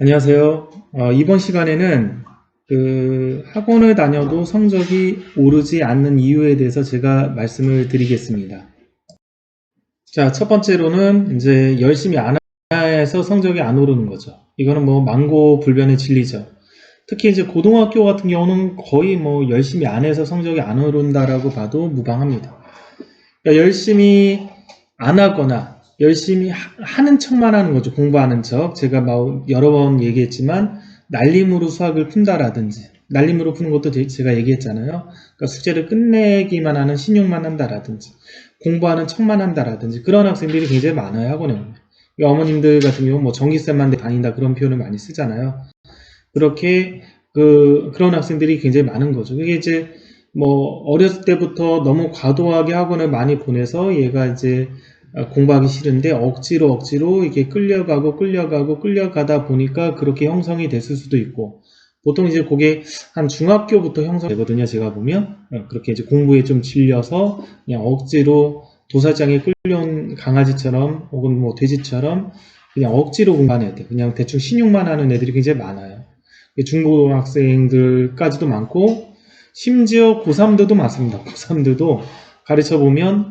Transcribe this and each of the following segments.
안녕하세요. 이번 시간에는 학원을 다녀도 성적이 오르지 않는 이유에 대해서 제가 말씀을 드리겠습니다. 자, 첫 번째로는 이제 열심히 안 해서 성적이 안 오르는 거죠. 이거는 뭐 만고불변의 진리죠. 특히 이제 고등학교 같은 경우는 거의 뭐 열심히 안 해서 성적이 안 오른다라고 봐도 무방합니다. 그러니까 열심히 안 하거나 열심히 하는 척만 하는 거죠. 공부하는 척. 제가 막 여러 번 얘기했지만 날림으로 수학을 푼다라든지 날림으로 푸는 것도 제가 얘기했잖아요. 그러니까 숙제를 끝내기만 하는 신용만 한다라든지 공부하는 척만 한다라든지 그런 학생들이 굉장히 많아요. 학원에 오면. 어머님들 같은 경우 뭐 전기세만 다닌다 그런 표현을 많이 쓰잖아요. 그렇게 그런 학생들이 굉장히 많은 거죠. 그게 이제 뭐 어렸을 때부터 너무 과도하게 학원을 많이 보내서 얘가 이제 공부하기 싫은데 억지로 이게 끌려가다 보니까 그렇게 형성이 됐을 수도 있고, 보통 이제 그게 한 중학교부터 형성되거든요. 제가 보면 그렇게 이제 공부에 좀 질려서 그냥 억지로 도살장에 끌려온 강아지처럼 혹은 뭐 돼지처럼 그냥 억지로 공부하는 애들, 그냥 대충 신용만 하는 애들이 굉장히 많아요. 중고등학생들까지도 많고 심지어 고3들도 많습니다. 고3들도 가르쳐보면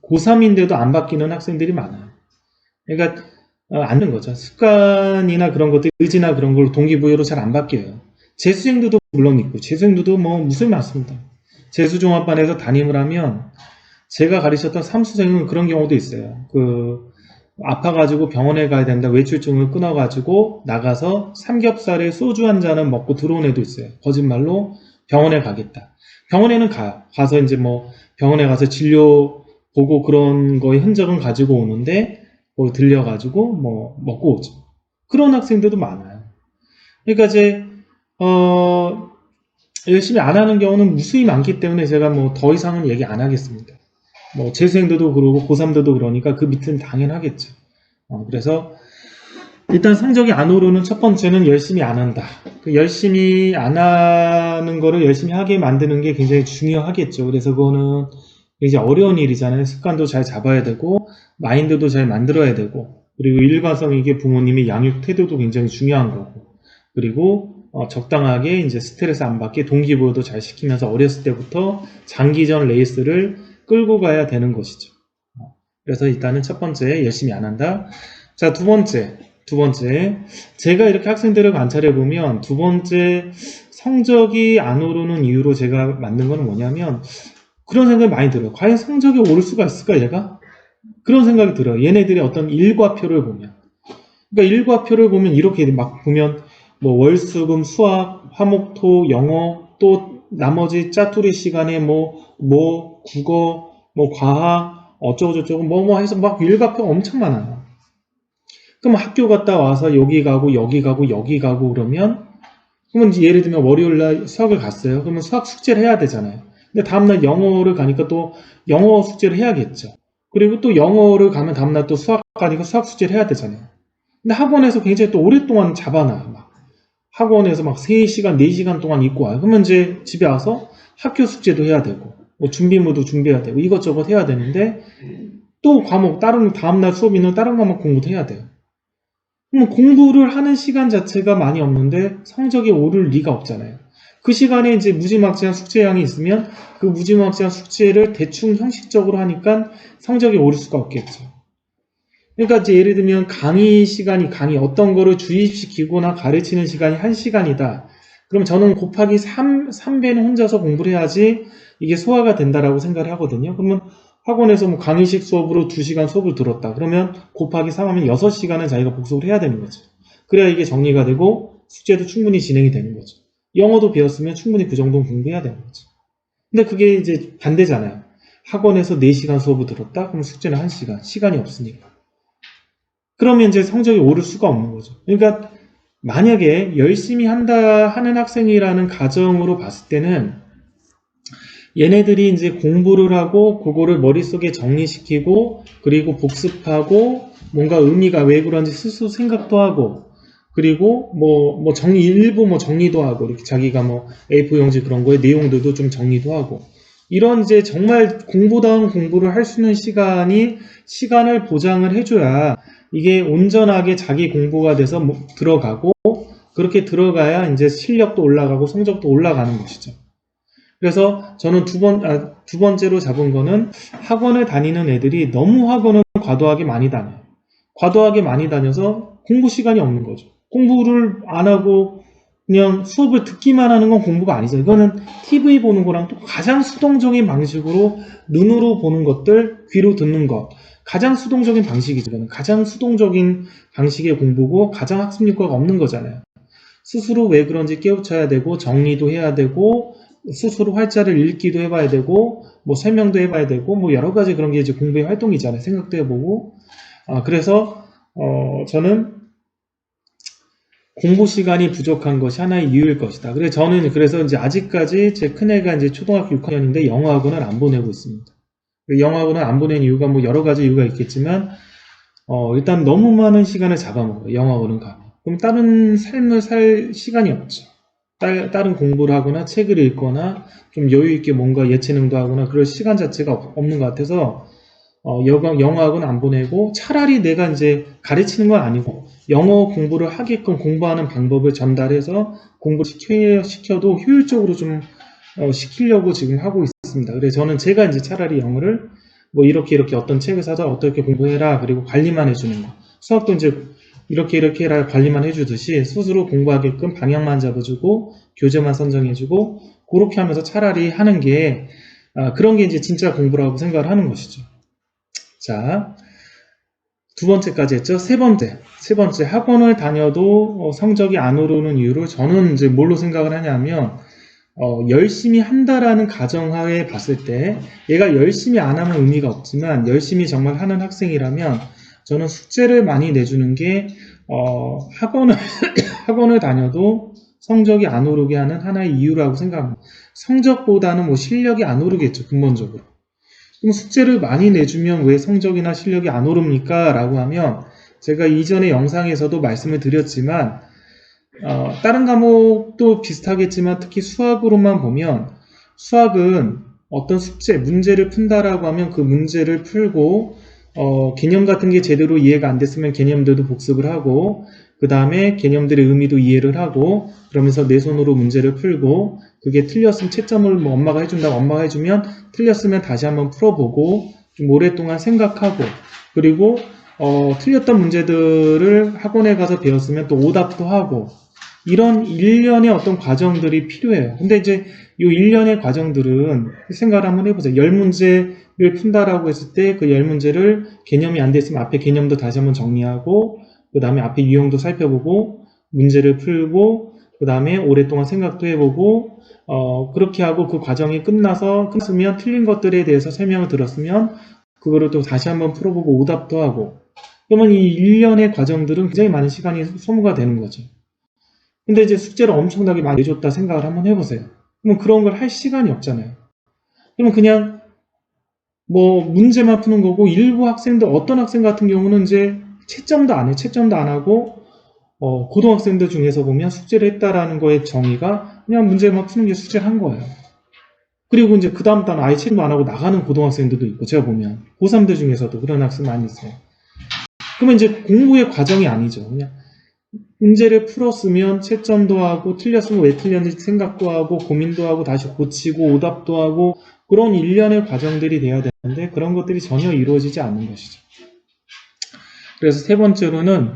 고3인데도 안 바뀌는 학생들이 많아요. 그러니까 안 되는 거죠. 습관이나 그런 것들, 의지나 그런 걸로 동기부여로 잘 안 바뀌어요. 재수생들도 물론 있고, 재수생들도 뭐 무수히 많습니다. 재수종합반에서 담임을 하면 제가 가르쳤던 삼수생은 그런 경우도 있어요. 아파가지고 병원에 가야 된다, 외출증을 끊어가지고 나가서 삼겹살에 소주 한 잔을 먹고 들어온 애도 있어요. 거짓말로 병원에 가겠다. 병원에는 가요. 가서 이제 뭐 병원에 가서 진료 보고 그런 거의 흔적은 가지고 오는데 거기 들려가지고 뭐 먹고 오죠. 그런 학생들도 많아요. 그러니까 이제 열심히 안 하는 경우는 무수히 많기 때문에 제가 뭐 더 이상은 얘기 안 하겠습니다. 뭐 재수생들도 그러고 고3들도 그러니까 그 밑은 당연하겠죠. 그래서 일단 성적이 안 오르는 첫 번째는 열심히 안 한다. 열심히 안 하는 거를 열심히 하게 만드는 게 굉장히 중요하겠죠. 그래서 그거는 굉장히 어려운 일이잖아요. 습관도 잘 잡아야 되고 마인드도 잘 만들어야 되고, 그리고 일관성 있게 부모님의 양육 태도도 굉장히 중요한 거고, 그리고 적당하게 이제 스트레스 안 받게 동기부여도 잘 시키면서 어렸을 때부터 장기전 레이스를 끌고 가야 되는 것이죠. 그래서 일단은 첫 번째, 열심히 안 한다. 자, 두 번째, 제가 이렇게 학생들을 관찰해 보면 두 번째 성적이 안 오르는 이유로 제가 만든 건 뭐냐면 그런 생각이 많이 들어요. 과연 성적이 오를 수가 있을까, 얘가? 그런 생각이 들어요. 얘네들의 어떤 일과표를 보면. 그러니까 일과표를 보면 이렇게 막 보면 뭐 월수금 수학, 화목토, 영어, 또 나머지 짜투리 시간에 뭐 국어, 뭐 과학, 어쩌고저쩌고 뭐 해서 막 일과표가 엄청 많아요. 그럼 학교 갔다 와서 여기 가고 그러면 이제 예를 들면 월요일날 수학을 갔어요. 그러면 수학 숙제를 해야 되잖아요. 근데 다음날 영어를 가니까 또 영어 숙제를 해야겠죠. 그리고 또 영어를 가면 다음날 또 수학 가니까 수학 숙제를 해야 되잖아요. 근데 학원에서 굉장히 또 오랫동안 잡아놔요. 막 학원에서 막 3시간, 4시간 동안 있고 와요. 그러면 이제 집에 와서 학교 숙제도 해야 되고 뭐 준비물도 준비해야 되고 이것저것 해야 되는데 또 과목 다음날 수업 있는 다른 과목 공부도 해야 돼요. 그럼 공부를 하는 시간 자체가 많이 없는데 성적이 오를 리가 없잖아요. 그 시간에 이제 무지막지한 숙제량이 있으면 그 무지막지한 숙제를 대충 형식적으로 하니까 성적이 오를 수가 없겠죠. 그러니까 이제 예를 들면 강의 어떤 거를 주입시키거나 가르치는 시간이 1시간이다. 그럼 저는 곱하기 3배는 혼자서 공부를 해야지 이게 소화가 된다라고 생각을 하거든요. 그러면 학원에서 뭐 강의식 수업으로 2시간 수업을 들었다. 그러면 곱하기 3하면 6시간은 자기가 복습을 해야 되는 거죠. 그래야 이게 정리가 되고 숙제도 충분히 진행이 되는 거죠. 영어도 배웠으면 충분히 그 정도는 공부해야 되는 거죠. 근데 그게 이제 반대잖아요. 학원에서 4시간 수업을 들었다? 그럼 숙제는 1시간. 시간이 없으니까. 그러면 이제 성적이 오를 수가 없는 거죠. 그러니까 만약에 열심히 하는 학생이라는 가정으로 봤을 때는 얘네들이 이제 공부를 하고 그거를 머릿속에 정리시키고 그리고 복습하고 뭔가 의미가 왜 그런지 스스로 생각도 하고 그리고 일부 정리도 하고 이렇게 자기가 뭐 A4 용지 그런 거에 내용들도 좀 정리도 하고 이런 이제 정말 공부다운 공부를 할 수 있는 시간을 보장을 해줘야 이게 온전하게 자기 공부가 돼서 들어가고, 그렇게 들어가야 이제 실력도 올라가고 성적도 올라가는 것이죠. 그래서 저는 두 번째로 잡은 거는 학원을 다니는 애들이 너무 학원을 과도하게 많이 다녀요. 과도하게 많이 다녀서 공부 시간이 없는 거죠. 공부를 안 하고 그냥 수업을 듣기만 하는 건 공부가 아니죠. 이거는 TV 보는 거랑 또 가장 수동적인 방식으로 눈으로 보는 것들, 귀로 듣는 것. 가장 수동적인 방식이죠. 이거는 가장 수동적인 방식의 공부고 가장 학습 효과가 없는 거잖아요. 스스로 왜 그런지 깨우쳐야 되고 정리도 해야 되고 스스로 활자를 읽기도 해봐야 되고 뭐 설명도 해봐야 되고 뭐 여러 가지 그런 게 이제 공부의 활동이잖아요. 생각도 해보고. 그래서 저는 공부 시간이 부족한 것이 하나의 이유일 것이다. 그래서 이제 아직까지 제 큰애가 이제 초등학교 6학년인데 영어학원을 안 보내고 있습니다. 영어학원을 안 보낸 이유가 뭐 여러 가지 이유가 있겠지만 일단 너무 많은 시간을 잡아먹어요. 영어학원은 가면. 그럼 다른 삶을 살 시간이 없죠. 다른 공부를 하거나 책을 읽거나 좀 여유 있게 뭔가 예체능도 하거나 그럴 시간 자체가 없는 것 같아서 영어학원 안 보내고 차라리 내가 이제 가르치는 건 아니고 영어 공부를 하게끔 공부하는 방법을 전달해서 공부를 시켜도 효율적으로 좀 시키려고 지금 하고 있습니다. 그래서 저는 제가 이제 차라리 영어를 뭐 이렇게 어떤 책을 사서 어떻게 공부해라 그리고 관리만 해주는 거. 수학도 이제 이렇게 해라 관리만 해주듯이 스스로 공부하게끔 방향만 잡아주고 교재만 선정해주고 그렇게 하면서 차라리 하는 게 그런 게 이제 진짜 공부라고 생각을 하는 것이죠. 자, 두 번째까지 했죠. 세 번째 학원을 다녀도 성적이 안 오르는 이유를 저는 이제 뭘로 생각을 하냐면 열심히 한다라는 가정하에 봤을 때 얘가 열심히 안 하면 의미가 없지만 열심히 정말 하는 학생이라면 저는 숙제를 많이 내주는 게 학원을 다녀도 성적이 안 오르게 하는 하나의 이유라고 생각합니다. 성적보다는 뭐 실력이 안 오르겠죠. 근본적으로. 그럼 숙제를 많이 내주면 왜 성적이나 실력이 안 오릅니까? 라고 하면 제가 이전에 영상에서도 말씀을 드렸지만 다른 과목도 비슷하겠지만 특히 수학으로만 보면 수학은 어떤 숙제, 문제를 푼다라고 하면 그 문제를 풀고 개념 같은 게 제대로 이해가 안 됐으면 개념들도 복습을 하고 그 다음에 개념들의 의미도 이해를 하고 그러면서 내 손으로 문제를 풀고 그게 틀렸으면 채점을 뭐 엄마가 해준다고 엄마가 해주면 틀렸으면 다시 한번 풀어보고 좀 오랫동안 생각하고 그리고 틀렸던 문제들을 학원에 가서 배웠으면 또 오답도 하고 이런 일련의 어떤 과정들이 필요해요. 근데 이제 이 일련의 과정들은 생각을 한번 해보세요. 10문제를 푼다라고 했을 때 그 10문제를 개념이 안 됐으면 앞에 개념도 다시 한번 정리하고 그 다음에 앞에 유형도 살펴보고 문제를 풀고 그 다음에 오랫동안 생각도 해보고 그렇게 하고 그 과정이 끝났으면 틀린 것들에 대해서 설명을 들었으면 그거를 또 다시 한번 풀어보고 오답도 하고 그러면 이 일련의 과정들은 굉장히 많은 시간이 소모가 되는 거죠. 근데 이제 숙제를 엄청나게 많이 내줬다 생각을 한번 해보세요. 그러면 그런 걸 할 시간이 없잖아요. 그러면 그냥 뭐 문제만 푸는 거고 일부 학생들 어떤 학생 같은 경우는 이제 채점도 안 해요. 채점도 안 하고 고등학생들 중에서 보면 숙제를 했다라는 거의 정의가 그냥 문제만 푸는 게 숙제를 한 거예요. 그리고 이제 그 다음 달 아예 채점도 안 하고 나가는 고등학생들도 있고 제가 보면 고3들 중에서도 그런 학생 많이 있어요. 그러면 이제 공부의 과정이 아니죠. 그냥 문제를 풀었으면 채점도 하고 틀렸으면 왜 틀렸는지 생각도 하고 고민도 하고 다시 고치고 오답도 하고 그런 일련의 과정들이 돼야 되는데 그런 것들이 전혀 이루어지지 않는 것이죠. 그래서 세 번째로는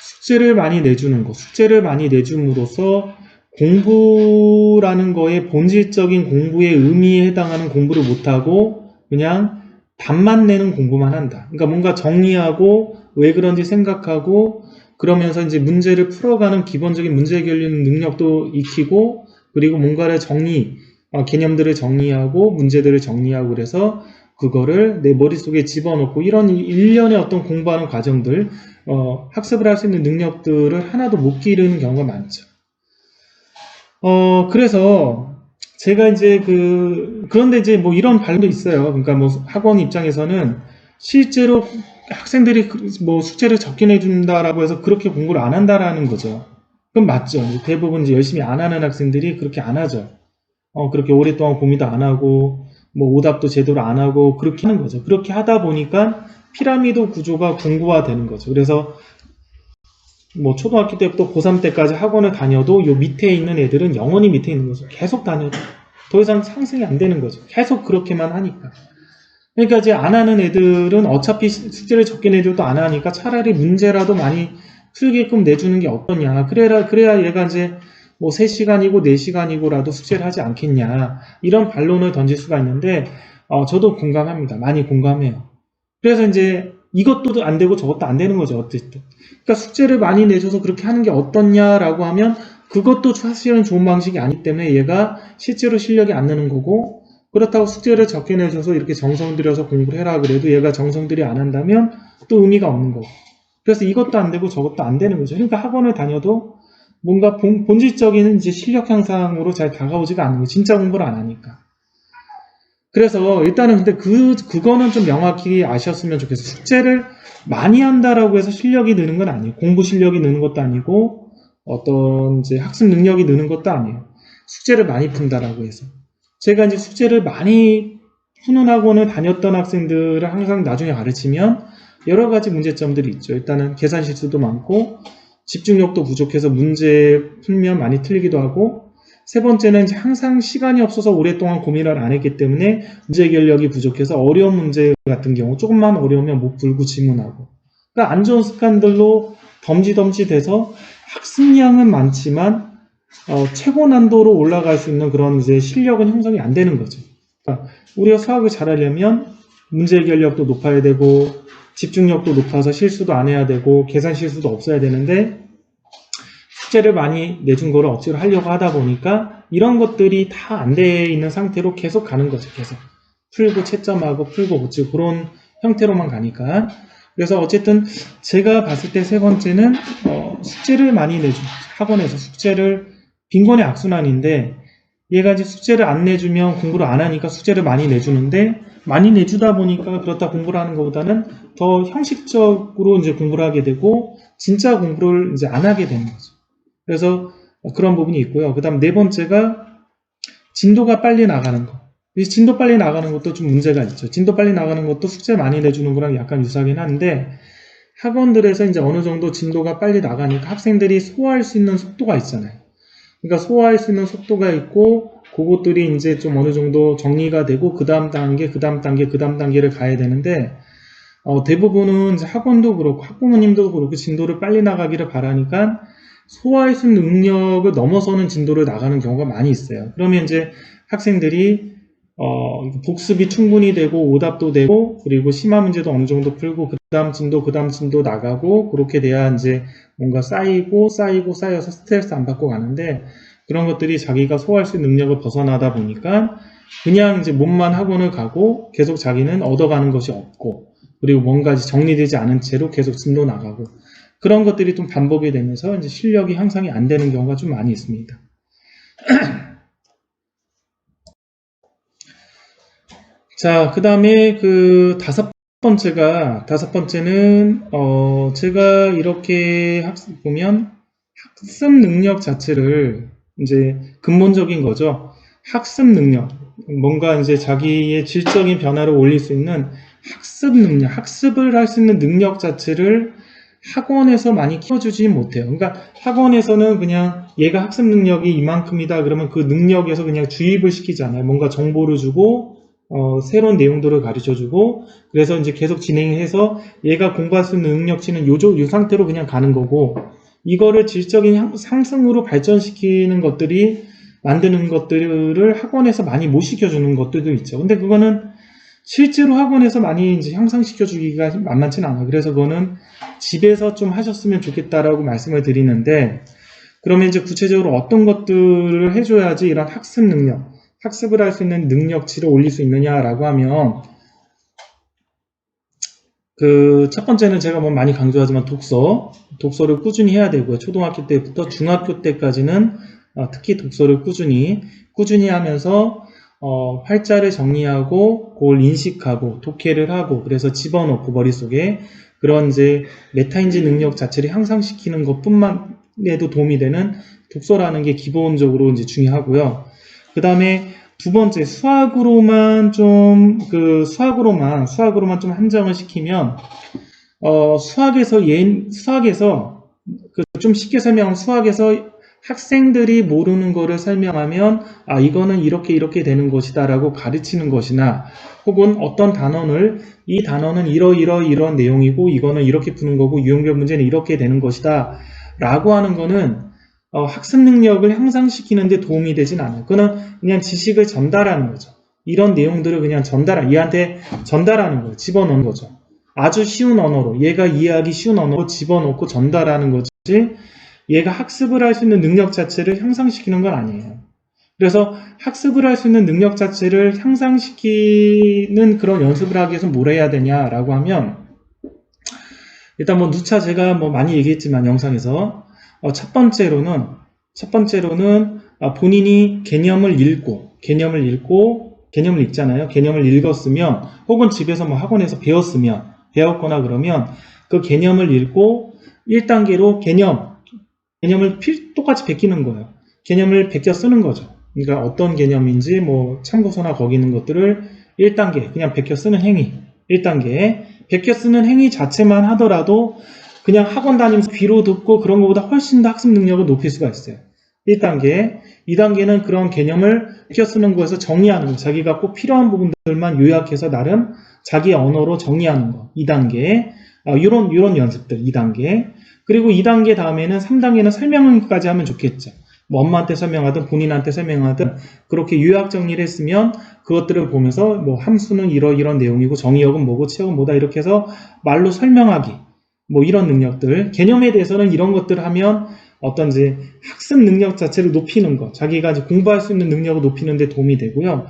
숙제를 많이 내주는 것. 숙제를 많이 내줌으로써 공부라는 거에 본질적인 공부의 의미에 해당하는 공부를 못하고 그냥 답만 내는 공부만 한다. 그러니까 뭔가 정리하고 왜 그런지 생각하고 그러면서 이제 문제를 풀어가는 기본적인 문제 해결 능력도 익히고 그리고 뭔가를 개념들을 정리하고 문제들을 정리하고 그래서 그거를 내 머릿속에 집어넣고 이런 일련의 어떤 공부하는 과정들 학습을 할 수 있는 능력들을 하나도 못 기르는 경우가 많죠. 그래서 제가 이제 그런데 이제 뭐 이런 반론도 있어요. 그러니까 뭐 학원 입장에서는 실제로 학생들이 뭐 숙제를 적게 내준다라고 해서 그렇게 공부를 안 한다라는 거죠. 그럼 맞죠. 대부분 이제 열심히 안 하는 학생들이 그렇게 안 하죠. 그렇게 오랫동안 고민도 안 하고 뭐 오답도 제대로 안 하고 그렇게 하는 거죠. 그렇게 하다 보니까 피라미드 구조가 궁구화되는 거죠. 그래서 뭐 초등학교 때부터 고3 때까지 학원을 다녀도 요 밑에 있는 애들은 영원히 밑에 있는 거죠. 계속 다녀도 더 이상 상승이 안 되는 거죠. 계속 그렇게만 하니까. 그러니까 이제 안 하는 애들은 어차피 숙제를 적게 내줘도 안 하니까 차라리 문제라도 많이 풀게끔 내주는 게 어떠냐. 그래야 얘가 이제 뭐 3시간이고 4시간이고라도 숙제를 하지 않겠냐. 이런 반론을 던질 수가 있는데, 저도 공감합니다. 많이 공감해요. 그래서 이제 이것도 안 되고 저것도 안 되는 거죠. 어쨌든. 그러니까 숙제를 많이 내줘서 그렇게 하는 게 어떻냐라고 하면 그것도 사실은 좋은 방식이 아니기 때문에 얘가 실제로 실력이 안 느는 거고, 그렇다고 숙제를 적게 내줘서 이렇게 정성 들여서 공부를 해라 그래도 얘가 정성 들여 안 한다면 또 의미가 없는 거고. 그래서 이것도 안 되고 저것도 안 되는 거죠. 그러니까 학원을 다녀도 뭔가 본질적인 이제 실력 향상으로 잘 다가오지가 않는 거예요. 진짜 공부를 안 하니까. 그래서 일단은 근데 그거는 좀 명확히 아셨으면 좋겠어요. 숙제를 많이 한다라고 해서 실력이 느는 건 아니에요. 공부 실력이 느는 것도 아니고 어떤 이제 학습 능력이 느는 것도 아니에요. 숙제를 많이 푼다라고 해서. 제가 이제 숙제를 많이 푸는 학원을 다녔던 학생들을 항상 나중에 가르치면 여러 가지 문제점들이 있죠. 일단은 계산 실수도 많고 집중력도 부족해서 문제 풀면 많이 틀리기도 하고, 세 번째는 이제 항상 시간이 없어서 오랫동안 고민을 안 했기 때문에 문제 기억력이 부족해서 어려운 문제 같은 경우 조금만 어려우면 못 풀고 지문하고, 그러니까 안 좋은 습관들로 덤지덤지 돼서 학습량은 많지만 최고 난도로 올라갈 수 있는 그런 이제 실력은 형성이 안 되는 거죠. 그러니까 우리가 수학을 잘하려면 문제 해결력도 높아야 되고 집중력도 높아서 실수도 안 해야 되고 계산 실수도 없어야 되는데, 숙제를 많이 내준 거를 억지로 하려고 하다 보니까 이런 것들이 다 안 돼 있는 상태로 계속 가는 거죠. 계속 풀고 채점하고 풀고 고치고 그런 형태로만 가니까. 그래서 어쨌든 제가 봤을 때 세 번째는 숙제를 많이 내준, 학원에서 숙제를 빈곤의 악순환인데, 얘가 이제 숙제를 안 내주면 공부를 안 하니까 숙제를 많이 내주는데, 많이 내주다 보니까 그렇다 공부를 하는 것보다는 더 형식적으로 이제 공부를 하게 되고 진짜 공부를 이제 안 하게 되는 거죠. 그래서 그런 부분이 있고요. 그 다음 네 번째가 진도가 빨리 나가는 거. 이 진도 빨리 나가는 것도 좀 문제가 있죠. 진도 빨리 나가는 것도 숙제 많이 내주는 거랑 약간 유사하긴 한데, 학원들에서 이제 어느 정도 진도가 빨리 나가니까 학생들이 소화할 수 있는 속도가 있잖아요. 그러니까 소화할 수 있는 속도가 있고, 그것들이 이제 좀 어느 정도 정리가 되고, 그 다음 단계, 그 다음 단계, 그 다음 단계를 가야 되는데, 대부분은 이제 학원도 그렇고, 학부모님도 그렇고, 진도를 빨리 나가기를 바라니까, 소화할 수 있는 능력을 넘어서는 진도를 나가는 경우가 많이 있어요. 그러면 이제 학생들이, 복습이 충분히 되고, 오답도 되고, 그리고 심화 문제도 어느 정도 풀고, 그 다음 진도 나가고, 그렇게 돼야 이제 뭔가 쌓여서 스트레스 안 받고 가는데, 그런 것들이 자기가 소화할 수 있는 능력을 벗어나다 보니까 그냥 이제 몸만 학원을 가고 계속 자기는 얻어가는 것이 없고, 그리고 뭔가 정리되지 않은 채로 계속 진도 나가고, 그런 것들이 좀 반복이 되면서 이제 실력이 향상이 안 되는 경우가 좀 많이 있습니다. 자, 그 다음에 다섯 번째는 제가 이렇게 보면 학습 능력 자체를 이제 근본적인 거죠. 학습 능력, 뭔가 이제 자기의 질적인 변화를 올릴 수 있는 학습 능력, 학습을 할 수 있는 능력 자체를 학원에서 많이 키워주지 못해요. 그러니까 학원에서는 그냥 얘가 학습 능력이 이만큼이다 그러면 그 능력에서 그냥 주입을 시키잖아요. 뭔가 정보를 주고 새로운 내용들을 가르쳐주고, 그래서 이제 계속 진행해서 얘가 공부할 수 있는 능력치는 요 상태로 그냥 가는 거고, 이거를 질적인 상승으로 발전시키는 것들이, 만드는 것들을 학원에서 많이 못 시켜주는 것들도 있죠. 근데 그거는 실제로 학원에서 많이 이제 향상시켜주기가 만만치는 않아요. 그래서 그거는 집에서 좀 하셨으면 좋겠다라고 말씀을 드리는데, 그러면 이제 구체적으로 어떤 것들을 해줘야지 이런 학습 능력, 학습을 할 수 있는 능력치를 올릴 수 있느냐라고 하면, 첫 번째는 제가 뭐 많이 강조하지만 독서를 꾸준히 해야 되고요. 초등학교 때부터 중학교 때까지는 특히 독서를 꾸준히 하면서 활자를 정리하고 그걸 인식하고 독해를 하고, 그래서 집어넣고 머릿속에 그런 이제 메타인지 능력 자체를 향상시키는 것뿐만 해도 도움이 되는 독서라는 게 기본적으로 이제 중요하고요. 그 다음에 두 번째, 수학으로만 좀 좀 한정을 시키면, 수학에서 좀 쉽게 설명하면 수학에서 학생들이 모르는 거를 설명하면, 이거는 이렇게 되는 것이다 라고 가르치는 것이나, 혹은 어떤 단원을, 이 단원은 이런 내용이고, 이거는 이렇게 푸는 거고, 유형별 문제는 이렇게 되는 것이다 라고 하는 거는 학습 능력을 향상시키는 데 도움이 되진 않아요. 그거는 그냥 지식을 전달하는 거죠. 이런 내용들을 그냥 얘한테 전달하는 거예요. 집어넣는 거죠. 아주 쉬운 언어로, 얘가 이해하기 쉬운 언어로 집어넣고 전달하는 거지, 얘가 학습을 할 수 있는 능력 자체를 향상시키는 건 아니에요. 그래서 학습을 할 수 있는 능력 자체를 향상시키는 그런 연습을 하기 위해서 뭘 해야 되냐라고 하면, 일단 누차 제가 많이 얘기했지만 영상에서 첫 번째로는 본인이 개념을 읽잖아요. 개념을 읽었으면, 혹은 집에서 학원에서 배웠거나 그러면 그 개념을 읽고 1단계로 개념을 똑같이 베끼는 거예요. 개념을 베껴 쓰는 거죠. 그러니까 어떤 개념인지 참고서나 거기 있는 것들을 1단계 그냥 베껴 쓰는 행위. 1단계 베껴 쓰는 행위 자체만 하더라도 그냥 학원 다니면서 귀로 듣고 그런 것보다 훨씬 더 학습 능력을 높일 수가 있어요. 1단계. 2단계는 그런 개념을 베껴 쓰는 거에서 정리하는 거. 자기가 꼭 필요한 부분들만 요약해서 나름 자기 언어로 정리하는 거. 2단계. 이런 연습들. 2단계. 그리고 2단계 다음에는 3단계는 설명까지 하면 좋겠죠. 엄마한테 설명하든 본인한테 설명하든 그렇게 요약 정리를 했으면 그것들을 보면서 함수는 이런 내용이고 정의역은 뭐고 치역은 뭐다 이렇게 해서 말로 설명하기. 이런 능력들. 개념에 대해서는 이런 것들을 하면 어떤지 학습 능력 자체를 높이는 거. 자기가 이제 공부할 수 있는 능력을 높이는 데 도움이 되고요.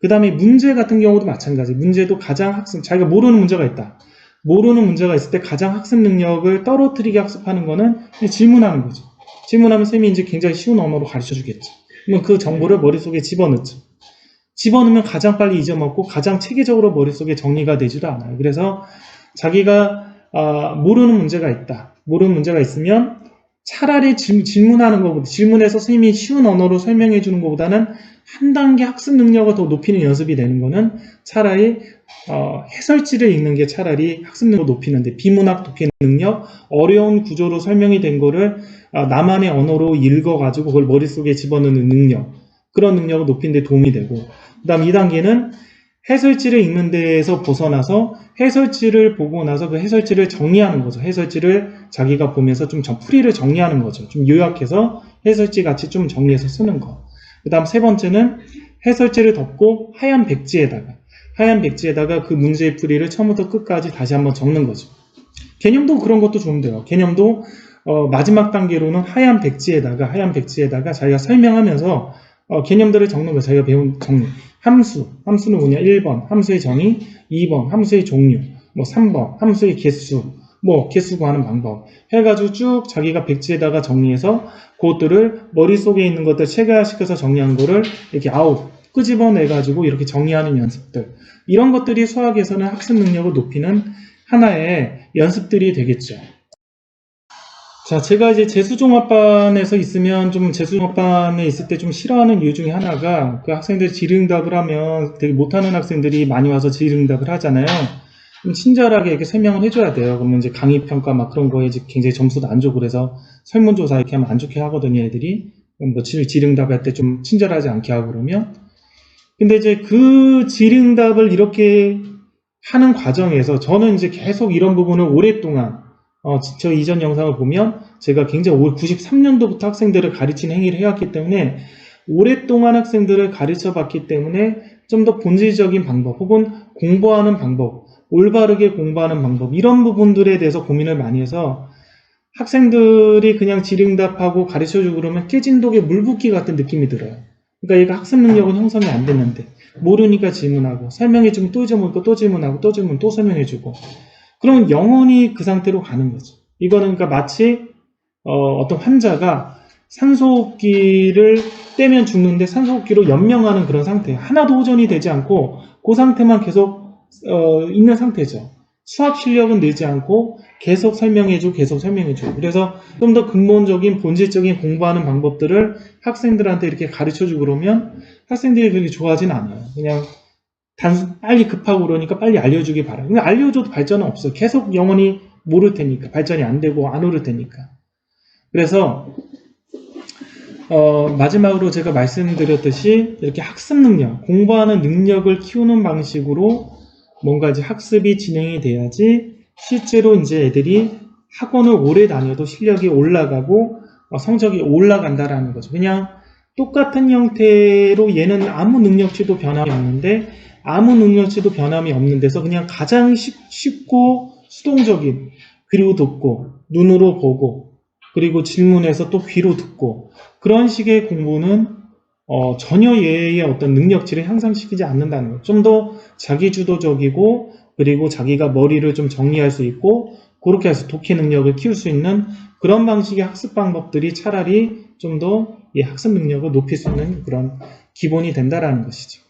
그 다음에 문제 같은 경우도 마찬가지. 문제도 자기가 모르는 문제가 있다. 모르는 문제가 있을 때 가장 학습 능력을 떨어뜨리게 학습하는 거는 질문하는 거죠. 질문하면 쌤이 이제 굉장히 쉬운 언어로 가르쳐 주겠죠. 그러면 그 정보를 머릿속에 집어넣죠. 집어넣으면 가장 빨리 잊어먹고 가장 체계적으로 머릿속에 정리가 되지도 않아요. 그래서 자기가 모르는 문제가 있으면 차라리 질문하는 것보다, 질문해서 선생님이 쉬운 언어로 설명해 주는 것보다는 한 단계 학습 능력을 더 높이는 연습이 되는 거는 차라리 해설지를 읽는 게 차라리 학습 능력을 높이는데, 비문학 도피 능력, 어려운 구조로 설명이 된 거를 나만의 언어로 읽어가지고 그걸 머릿속에 집어넣는 능력, 그런 능력을 높이는 데 도움이 되고, 그 다음 2단계는 해설지를 읽는 데에서 벗어나서 해설지를 보고 나서 그 해설지를 정리하는 거죠. 해설지를 자기가 보면서 좀 풀이를 정리하는 거죠. 좀 요약해서 해설지 같이 좀 정리해서 쓰는 거. 그 다음 세 번째는 해설지를 덮고 하얀 백지에다가 그 문제의 풀이를 처음부터 끝까지 다시 한번 적는 거죠. 개념도 그런 것도 좋은데요. 개념도 마지막 단계로는 하얀 백지에다가 자기가 설명하면서 개념들을 적는 거예요. 자기가 배운 정리. 함수는 뭐냐? 1번, 함수의 정의, 2번, 함수의 종류, 3번, 함수의 개수, 개수 구하는 방법. 해가지고 쭉 자기가 백지에다가 정리해서 그것들을 머릿속에 있는 것들 체계화시켜서 정리한 거를 이렇게 끄집어내가지고 이렇게 정리하는 연습들. 이런 것들이 수학에서는 학습 능력을 높이는 하나의 연습들이 되겠죠. 자, 제가 이제 재수종합반에서 있으면 재수종합반에 있을 때 좀 싫어하는 이유 중에 하나가, 그 학생들이 질의응답을 하면 되게 못하는 학생들이 많이 와서 질의응답을 하잖아요. 좀 친절하게 이렇게 설명을 해줘야 돼요. 그러면 이제 강의평가 그런 거에 굉장히 점수도 안 주고 그래서 설문조사 이렇게 하면 안 좋게 하거든요, 애들이. 질의응답 할 때 좀 친절하지 않게 하고 그러면. 근데 이제 그 질의응답을 이렇게 하는 과정에서 저는 이제 계속 이런 부분을 오랫동안 저 이전 영상을 보면 제가 굉장히 93년도부터 학생들을 가르치는 행위를 해왔기 때문에 오랫동안 학생들을 가르쳐 봤기 때문에 좀 더 본질적인 방법 혹은 공부하는 방법, 올바르게 공부하는 방법, 이런 부분들에 대해서 고민을 많이 해서 학생들이 그냥 질의응답하고 가르쳐주고 그러면 깨진 독에 물 붓기 같은 느낌이 들어요. 그러니까 얘가 학습 능력은 형성이 안 됐는데 모르니까 질문하고, 설명해주면 또 잊어먹고 또 질문하고 또 질문 또 설명해주고, 그러면 영원히 그 상태로 가는 거죠. 이거는 그러니까 마치 어떤 환자가 산소호흡기를 떼면 죽는데 산소호흡기로 연명하는 그런 상태. 하나도 호전이 되지 않고 그 상태만 계속 있는 상태죠. 수학 실력은 늘지 않고 계속 설명해주고. 그래서 좀 더 근본적인 본질적인 공부하는 방법들을 학생들한테 이렇게 가르쳐주고 그러면 학생들이 그렇게 좋아하진 않아요. 그냥 빨리 급하고 그러니까 빨리 알려주길 바라요. 근데 알려줘도 발전은 없어요. 계속 영원히 모를 테니까. 발전이 안 되고 안 오를 테니까. 그래서 마지막으로 제가 말씀드렸듯이 이렇게 학습 능력, 공부하는 능력을 키우는 방식으로 뭔가 이제 학습이 진행이 돼야지 실제로 이제 애들이 학원을 오래 다녀도 실력이 올라가고 성적이 올라간다라는 거죠. 그냥 똑같은 형태로 얘는 아무 능력치도 변함이 없는데 아무 능력치도 변함이 없는 데서 그냥 가장 쉽고 수동적인 귀로 듣고 눈으로 보고 그리고 질문해서 또 귀로 듣고 그런 식의 공부는 전혀 얘의 어떤 능력치를 향상시키지 않는다는 거예요. 좀 더 자기주도적이고 그리고 자기가 머리를 좀 정리할 수 있고 그렇게 해서 독해 능력을 키울 수 있는 그런 방식의 학습 방법들이 차라리 좀 더 이 학습 능력을 높일 수 있는 그런 기본이 된다라는 것이죠.